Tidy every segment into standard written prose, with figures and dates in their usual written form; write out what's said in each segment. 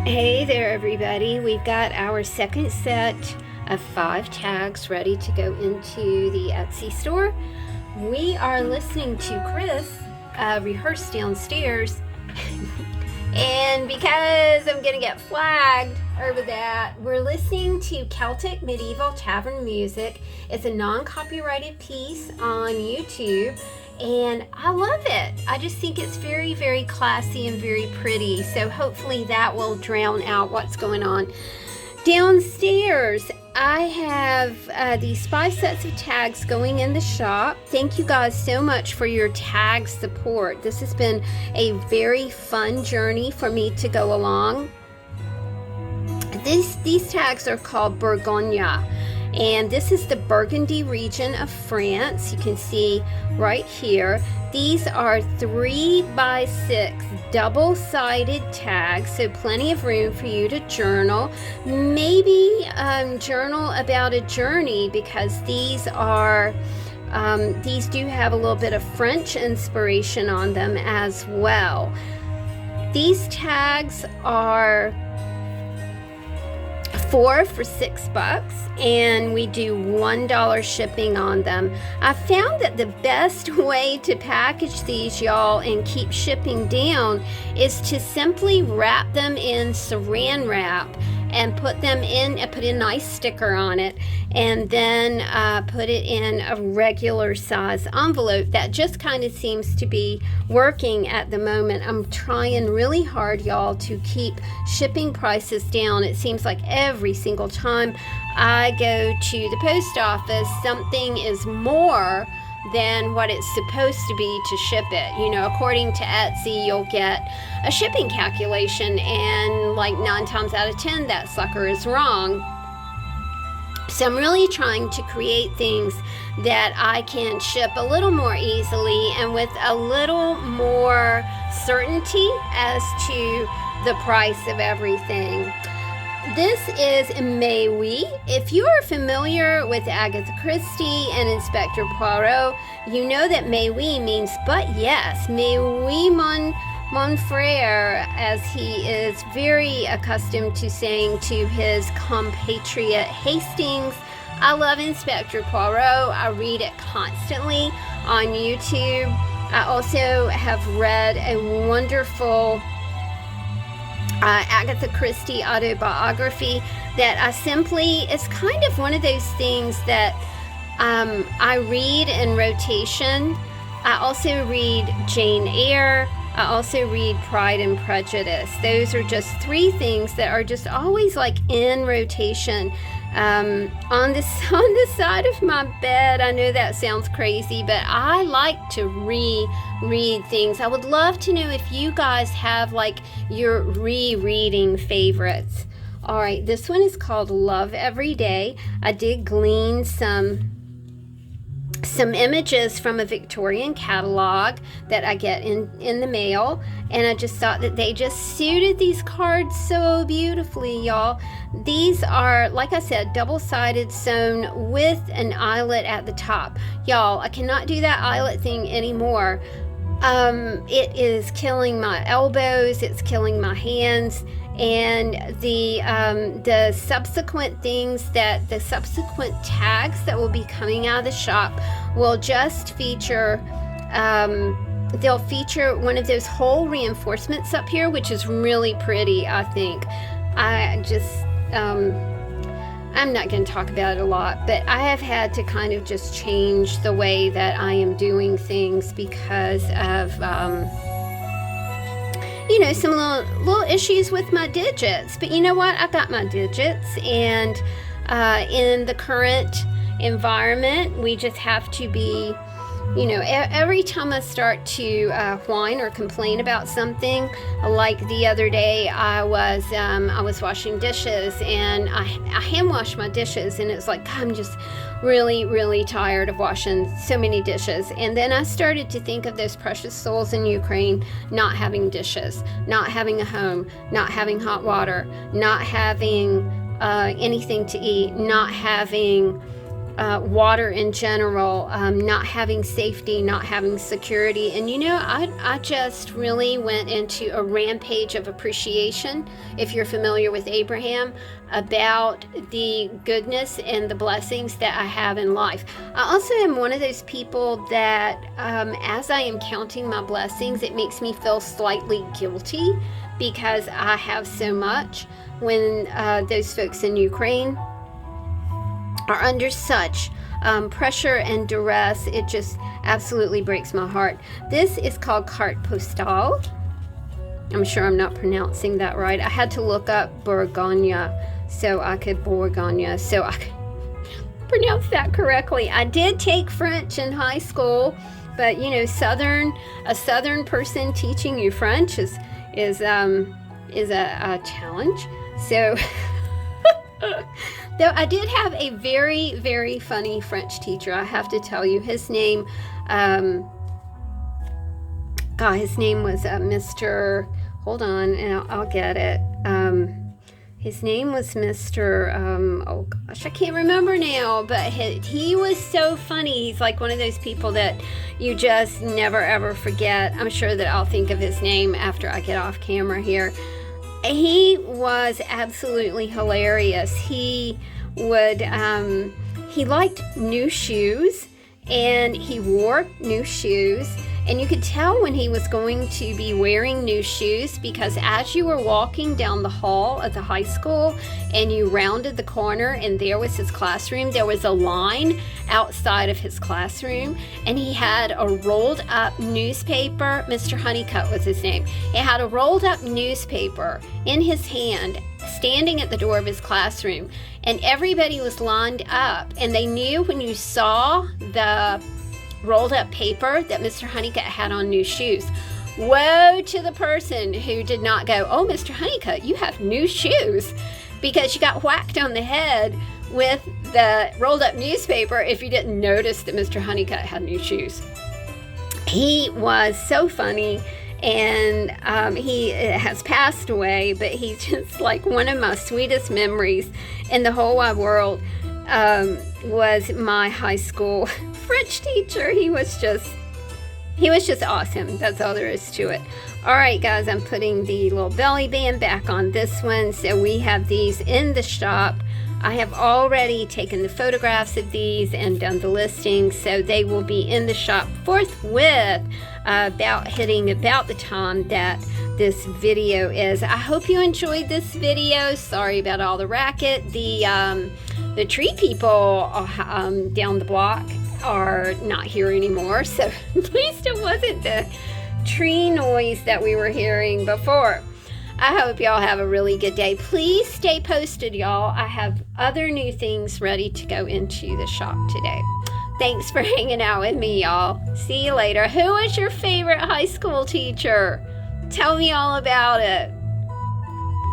Hey there, everybody. We've got our second set of 5 tags ready to go into the Etsy store. We are listening to Chris rehearse downstairs, and because I'm going to get flagged over that, we're listening to Celtic Medieval Tavern Music. It's a non-copyrighted piece on YouTube. And I love it. I just think it's very, very classy and very pretty. So hopefully that will drown out what's going on. Downstairs, I have these 5 sets of tags going in the shop. Thank you guys so much for your tag support. This has been a very fun journey for me to go along. These tags are called Bourgogne. And this is the Burgundy region of France. You can see right here. These are 3x6 double-sided tags, so plenty of room for you to journal. Maybe journal about a journey, because these do have a little bit of French inspiration on them as well. These tags are 4 for $6, and we do $1 shipping on them. I found that the best way to package these, y'all, and keep shipping down is to simply wrap them in saran wrap and put a nice sticker on it, and then put it in a regular size envelope. That just kind of seems to be working at the moment. I'm trying really hard, y'all, to keep shipping prices down. It seems like every single time I go to the post office, something is more than what it's supposed to be to ship it. You know, according to Etsy, you'll get a shipping calculation, and like 9 times out of 10, that sucker is wrong. So I'm really trying to create things that I can ship a little more easily and with a little more certainty as to the price of everything. This is Mais Oui. If you are familiar with Agatha Christie and Inspector Poirot, you know that Mais Oui means but yes. Mais oui, mon frère, as he is very accustomed to saying to his compatriot Hastings. I love Inspector Poirot. I read it constantly on YouTube. I also have read a wonderful Agatha Christie autobiography that it's kind of one of those things that I read in rotation. I also read Jane Eyre. I also read Pride and Prejudice. Those are just 3 things that are just always like in rotation on the side of my bed. I know that sounds crazy, but I like to reread things. I would love to know if you guys have like your rereading favorites. All right, this one is called Love Every Day. I did glean some images from a Victorian catalog that I get in the mail, and I just thought that they just suited these cards so beautifully, y'all. These are, like I said, double-sided, sewn with an eyelet at the top. Y'all, I cannot do that eyelet thing anymore. It is killing my elbows, it's killing my hands, and the subsequent tags that will be coming out of the shop will just feature, they'll feature one of those whole reinforcements up here, which is really pretty, I think. I'm not going to talk about it a lot, but I have had to kind of just change the way that I am doing things because of, some little issues with my digits. But you know what? I got my digits, and in the current environment, we just have to be, every time I start to whine or complain about something, like the other day, I was washing dishes, and I hand wash my dishes, and it's like, I'm just really, really tired of washing so many dishes. And then I started to think of those precious souls in Ukraine not having dishes, not having a home, not having hot water, not having anything to eat, not having water in general, not having safety, not having security. And I just really went into a rampage of appreciation, if you're familiar with Abraham, about the goodness and the blessings that I have in life. I also am one of those people that as I am counting my blessings, it makes me feel slightly guilty because I have so much when those folks in Ukraine are under such pressure and duress. It just absolutely breaks my heart. This is called carte postale. I'm sure I'm not pronouncing that right. I had to look up Bourgogne so I could pronounce that correctly. I did take French in high school, but a southern person teaching you French is a challenge. So though I did have a very, very funny French teacher, I have to tell you. His name, his name was Mr. Hold on, and I'll get it. His name was Mr. Oh gosh, I can't remember now, but he was so funny. He's like one of those people that you just never ever forget. I'm sure that I'll think of his name after I get off camera here. He was absolutely hilarious. He liked new shoes, and he wore new shoes, and you could tell when he was going to be wearing new shoes because as you were walking down the hall of the high school and you rounded the corner and there was his classroom, there was a line outside of his classroom, and he had a rolled up newspaper. Mr. Honeycutt was his name. He had a rolled up newspaper in his hand standing at the door of his classroom, and everybody was lined up, and they knew when you saw the rolled up paper that Mr. Honeycutt had on new shoes. Woe to the person who did not go, "Oh, Mr. Honeycutt, you have new shoes," because you got whacked on the head with the rolled up newspaper if you didn't notice that Mr. Honeycutt had new shoes. He was so funny, and he has passed away, but he's just like one of my sweetest memories in the whole wide world. Was my high school French teacher. He was just awesome. That's all there is to it. All right, guys, I'm putting the little belly band back on this one. So we have these in the shop. I have already taken the photographs of these and done the listing, so they will be in the shop forthwith about the time that this video is. I hope you enjoyed this video. Sorry about all the racket. The tree people down the block are not here anymore, so at least it wasn't the tree noise that we were hearing before. I hope y'all have a really good day. Please stay posted, y'all. I have other new things ready to go into the shop today. Thanks for hanging out with me, y'all. See you later. Who was your favorite high school teacher? Tell me all about it.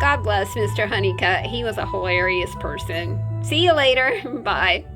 God bless Mr. Honeycutt. He was a hilarious person. See you later. Bye.